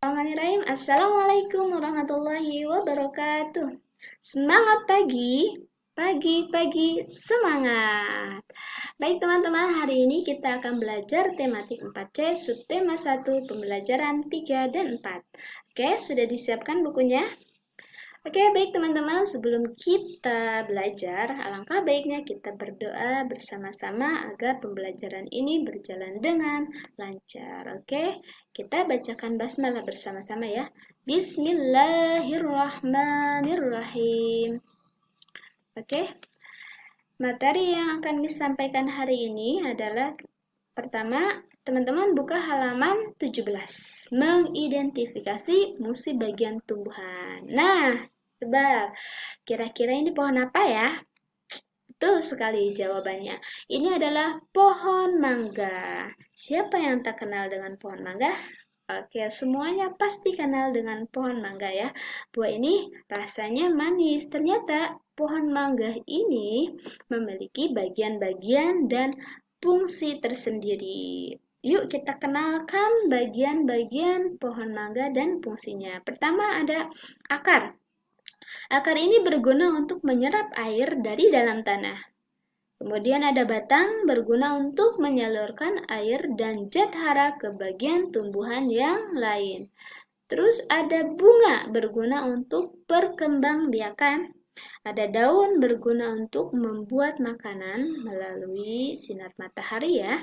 Bismillahirrahmanirrahim. Assalamualaikum warahmatullahi wabarakatuh. Semangat pagi, pagi-pagi semangat. Baik teman-teman, hari ini kita akan belajar tematik 4C, subtema 1, pembelajaran 3 dan 4. Oke, sudah disiapkan bukunya? Oke, baik teman-teman, sebelum kita belajar, alangkah baiknya kita berdoa bersama-sama agar pembelajaran ini berjalan dengan lancar. Oke, kita bacakan basmalah bersama-sama ya. Bismillahirrahmanirrahim. Oke, materi yang akan disampaikan hari ini adalah pertama, teman-teman buka halaman 17. Mengidentifikasi fungsi bagian tumbuhan. Nah, tebak, kira-kira ini pohon apa ya? Betul sekali jawabannya. Ini adalah pohon mangga. Siapa yang tak kenal dengan pohon mangga? Oke, semuanya pasti kenal dengan pohon mangga ya. Buah ini rasanya manis. Ternyata pohon mangga ini memiliki bagian-bagian dan fungsi tersendiri. Yuk kita kenalkan bagian-bagian pohon mangga dan fungsinya. Pertama ada akar. Akar ini berguna untuk menyerap air dari dalam tanah. Kemudian ada batang berguna untuk menyalurkan air dan zat hara ke bagian tumbuhan yang lain. Terus ada bunga berguna untuk perkembangbiakan. Ada daun berguna untuk membuat makanan melalui sinar matahari ya.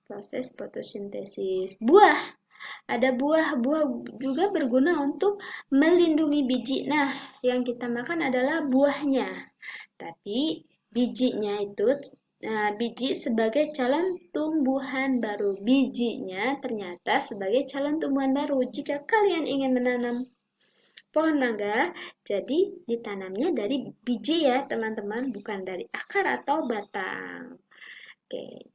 Proses fotosintesis. Buah. Ada buah juga berguna untuk melindungi biji. Nah, yang kita makan adalah buahnya. Tapi bijinya itu biji sebagai calon tumbuhan baru. Bijinya ternyata sebagai calon tumbuhan baru. Jika kalian ingin menanam pohon mangga, jadi ditanamnya dari biji ya teman-teman, bukan dari akar atau batang. Oke,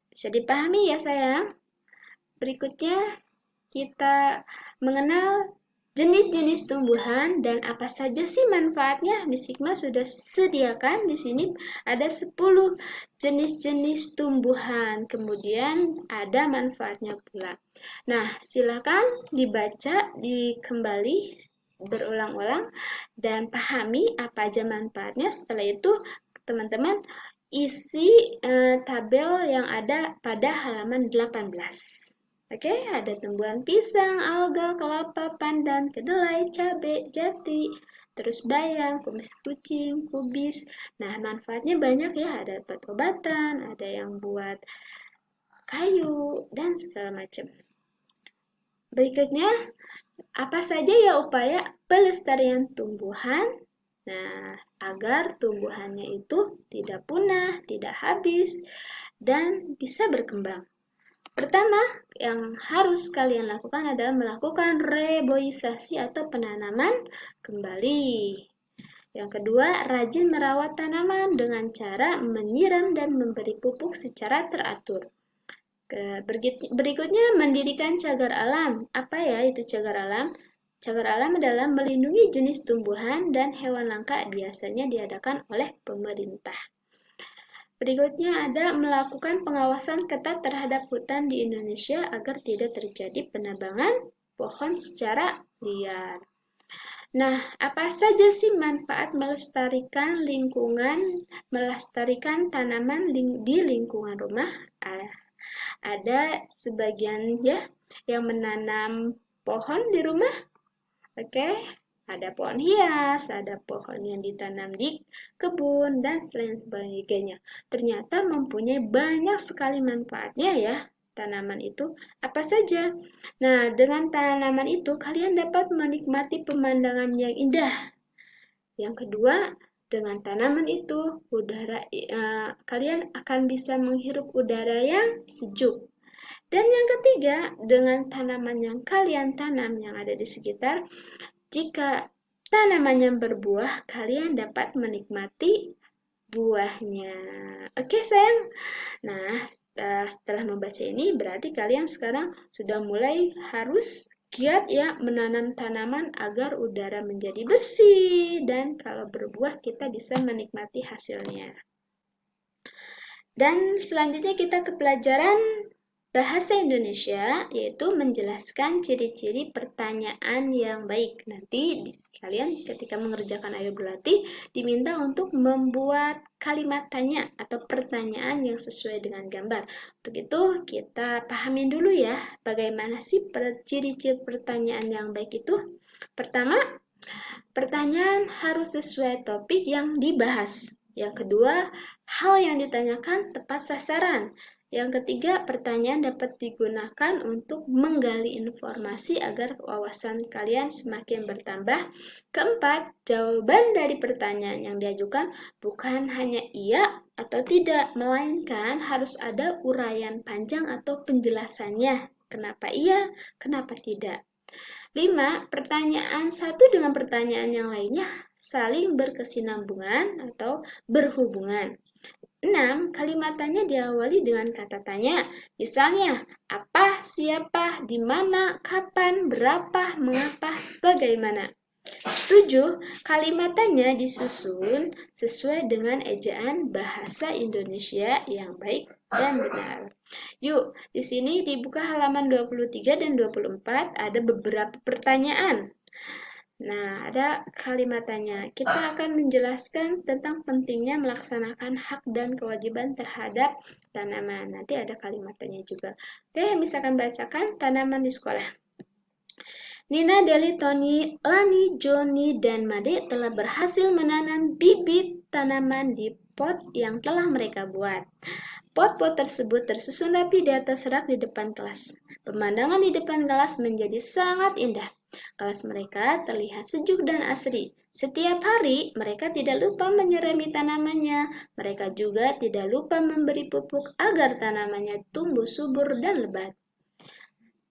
bisa dipahami ya sayang? Berikutnya kita mengenal jenis-jenis tumbuhan dan apa saja sih manfaatnya. Di Sigma sudah sediakan di sini ada 10 jenis-jenis tumbuhan. Kemudian ada manfaatnya pula. Nah, silakan dibaca, dikembali berulang-ulang dan pahami apa aja manfaatnya. Setelah itu teman-teman isi tabel yang ada pada halaman 18. Oke, ada tumbuhan pisang, alga, kelapa, pandan, kedelai, cabai, jati, terus bayam, kumis kucing, kubis. Nah, manfaatnya banyak ya, ada buat obatan, ada yang buat kayu, dan segala macam. Berikutnya, apa saja ya upaya pelestarian tumbuhan? Nah, agar tumbuhannya itu tidak punah, tidak habis, dan bisa berkembang. Pertama, yang harus kalian lakukan adalah melakukan reboisasi atau penanaman kembali. Yang kedua, rajin merawat tanaman dengan cara menyiram dan memberi pupuk secara teratur. Berikutnya, mendirikan cagar alam. Apa ya itu cagar alam? Cagar alam adalah melindungi jenis tumbuhan dan hewan langka biasanya diadakan oleh pemerintah. Berikutnya ada melakukan pengawasan ketat terhadap hutan di Indonesia agar tidak terjadi penebangan pohon secara liar. Nah, apa saja sih manfaat melestarikan lingkungan, melestarikan tanaman di lingkungan rumah? Ada sebagian ya yang menanam pohon di rumah. Oke, ada pohon hias, ada pohon yang ditanam di kebun, dan selain sebagainya. Ternyata mempunyai banyak sekali manfaatnya ya tanaman itu. Apa saja? Nah, dengan tanaman itu kalian dapat menikmati pemandangan yang indah. Yang kedua, dengan tanaman itu kalian akan bisa menghirup udara yang sejuk. Dan yang ketiga, dengan tanaman yang kalian tanam yang ada di sekitar, jika tanamannya berbuah, kalian dapat menikmati buahnya. Oke, sayang. Nah, setelah membaca ini, berarti kalian sekarang sudah mulai harus giat ya menanam tanaman agar udara menjadi bersih dan kalau berbuah kita bisa menikmati hasilnya. Dan selanjutnya kita ke pelajaran bahasa Indonesia, yaitu menjelaskan ciri-ciri pertanyaan yang baik. Nanti kalian ketika mengerjakan ayo berlatih diminta untuk membuat kalimat tanya atau pertanyaan yang sesuai dengan gambar. Untuk itu kita pahamin dulu ya, bagaimana sih ciri-ciri pertanyaan yang baik itu. Pertama, pertanyaan harus sesuai topik yang dibahas. Yang kedua, hal yang ditanyakan tepat sasaran. Yang ketiga, pertanyaan dapat digunakan untuk menggali informasi agar wawasan kalian semakin bertambah. Keempat, jawaban dari pertanyaan yang diajukan bukan hanya iya atau tidak, melainkan harus ada uraian panjang atau penjelasannya. Kenapa iya, kenapa tidak. 5. Pertanyaan satu dengan pertanyaan yang lainnya saling berkesinambungan atau berhubungan. 6. Kalimat tanya diawali dengan kata tanya. Misalnya, apa, siapa, di mana, kapan, berapa, mengapa, bagaimana. 7. Kalimat tanya disusun sesuai dengan ejaan bahasa Indonesia yang baik dan benar. Yuk, di sini dibuka halaman 23 dan 24 ada beberapa pertanyaan. Nah, ada kalimatannya. Kita akan menjelaskan tentang pentingnya melaksanakan hak dan kewajiban terhadap tanaman. Nanti ada kalimatannya juga. Oke, misalkan bacakan tanaman di sekolah. Nina, Deli, Tony, Lani, Joni, dan Made telah berhasil menanam bibit tanaman di pot yang telah mereka buat. Pot-pot tersebut tersusun rapi di atas rak di depan kelas. Pemandangan di depan kelas menjadi sangat indah. Kelas mereka terlihat sejuk dan asri. Setiap hari, mereka tidak lupa menyirami tanamannya. Mereka juga tidak lupa memberi pupuk agar tanamannya tumbuh subur dan lebat.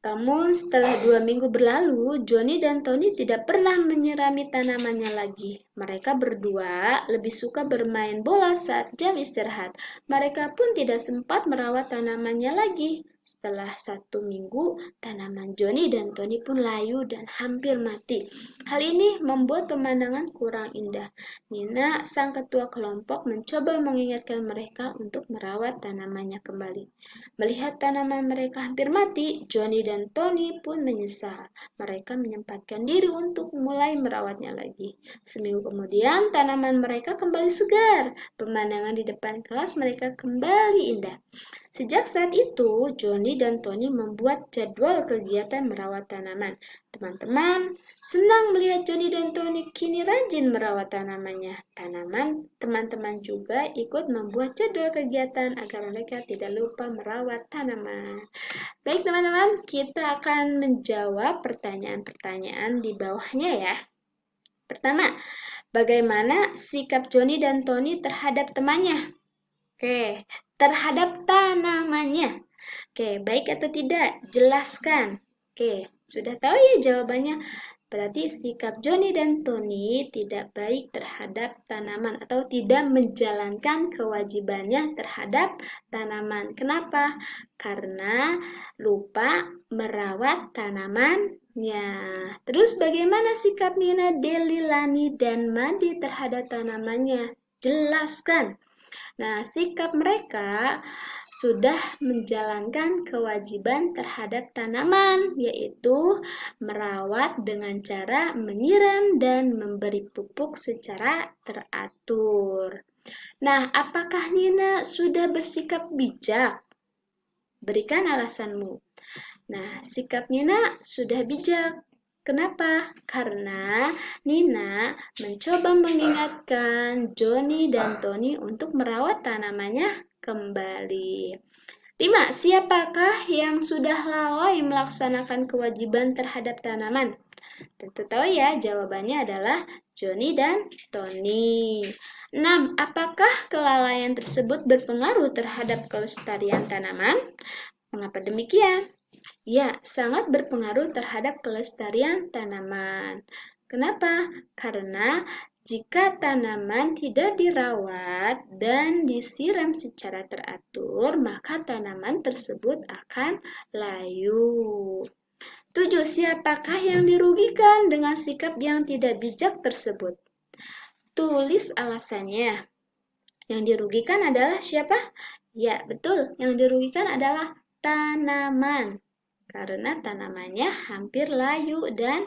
Namun setelah 2 minggu berlalu, Johnny dan Tony tidak pernah menyirami tanamannya lagi. Mereka berdua lebih suka bermain bola saat jam istirahat. Mereka pun tidak sempat merawat tanamannya lagi. Setelah 1 minggu, tanaman Johnny dan Tony pun layu dan hampir mati. Hal ini membuat pemandangan kurang indah. Nina, sang ketua kelompok, mencoba mengingatkan mereka untuk merawat tanamannya kembali. Melihat tanaman mereka hampir mati, Johnny dan Tony pun menyesal. Mereka menyempatkan diri untuk mulai merawatnya lagi. Seminggu kemudian, tanaman mereka kembali segar. Pemandangan di depan kelas mereka kembali indah. Sejak saat itu, Johnny dan Tony membuat jadwal kegiatan merawat tanaman. Teman-teman senang melihat Johnny dan Tony kini rajin merawat tanamannya. Teman-teman juga ikut membuat jadwal kegiatan agar mereka tidak lupa merawat tanaman. Baik teman-teman, kita akan menjawab pertanyaan-pertanyaan di bawahnya ya. Pertama, bagaimana sikap Johnny dan Tony terhadap temannya? Oke, terhadap tanamannya. Oke, baik atau tidak? Jelaskan. Oke, sudah tahu ya jawabannya. Berarti sikap Johnny dan Tony tidak baik terhadap tanaman atau tidak menjalankan kewajibannya terhadap tanaman. Kenapa? Karena lupa merawat tanamannya. Terus bagaimana sikap Nina, Deli, Lani, dan Madi terhadap tanamannya? Jelaskan. Nah, sikap mereka sudah menjalankan kewajiban terhadap tanaman, yaitu merawat dengan cara menyiram dan memberi pupuk secara teratur. Nah, apakah Nina sudah bersikap bijak? Berikan alasanmu. Nah, sikap Nina sudah bijak. Kenapa? Karena Nina mencoba mengingatkan Johnny dan Tony untuk merawat tanamannya kembali. 5. Siapakah yang sudah lalai melaksanakan kewajiban terhadap tanaman? Tentu tahu ya, jawabannya adalah Johnny dan Tony. 6. Apakah kelalaian tersebut berpengaruh terhadap kelestarian tanaman? Mengapa demikian? Ya, sangat berpengaruh terhadap kelestarian tanaman. Kenapa? Karena jika tanaman tidak dirawat dan disiram secara teratur, maka tanaman tersebut akan layu. 7. Siapakah yang dirugikan dengan sikap yang tidak bijak tersebut? Tulis alasannya. Yang dirugikan adalah siapa? Ya, betul. Yang dirugikan adalah tanaman. Karena tanamannya hampir layu dan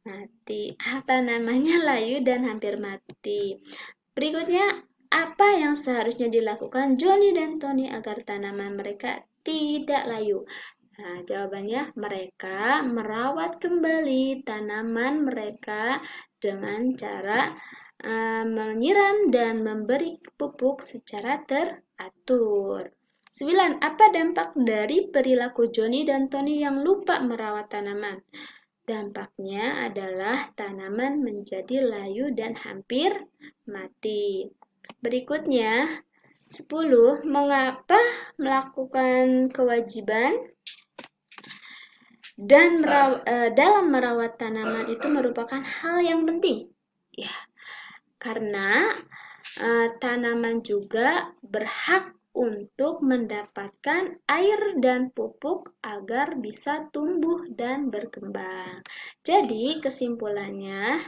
mati. Tanamannya layu dan hampir mati. Berikutnya, apa yang seharusnya dilakukan Johnny dan Tony agar tanaman mereka tidak layu? Nah, jawabannya mereka merawat kembali tanaman mereka dengan cara menyiram dan memberi pupuk secara teratur. 9. Apa dampak dari perilaku Johnny dan Tony yang lupa merawat tanaman? Dampaknya adalah tanaman menjadi layu dan hampir mati. Berikutnya, 10. Mengapa melakukan kewajiban dan dalam merawat tanaman itu merupakan hal yang penting? Ya, karena tanaman juga berhak untuk mendapatkan air dan pupuk agar bisa tumbuh dan berkembang. Jadi, kesimpulannya,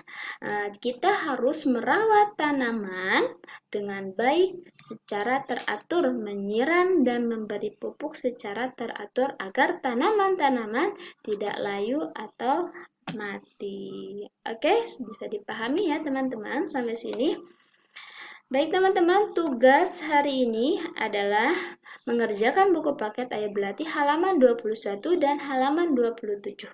kita harus merawat tanaman dengan baik secara teratur, menyiram dan memberi pupuk secara teratur agar tanaman-tanaman tidak layu atau mati. Oke, bisa dipahami ya teman-teman sampai sini. Baik teman-teman, tugas hari ini adalah mengerjakan buku paket ayat belati halaman 21 dan halaman 27.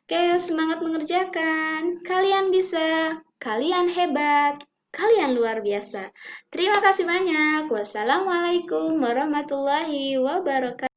Oke, semangat mengerjakan. Kalian bisa, kalian hebat, kalian luar biasa. Terima kasih banyak. Wassalamualaikum warahmatullahi wabarakatuh.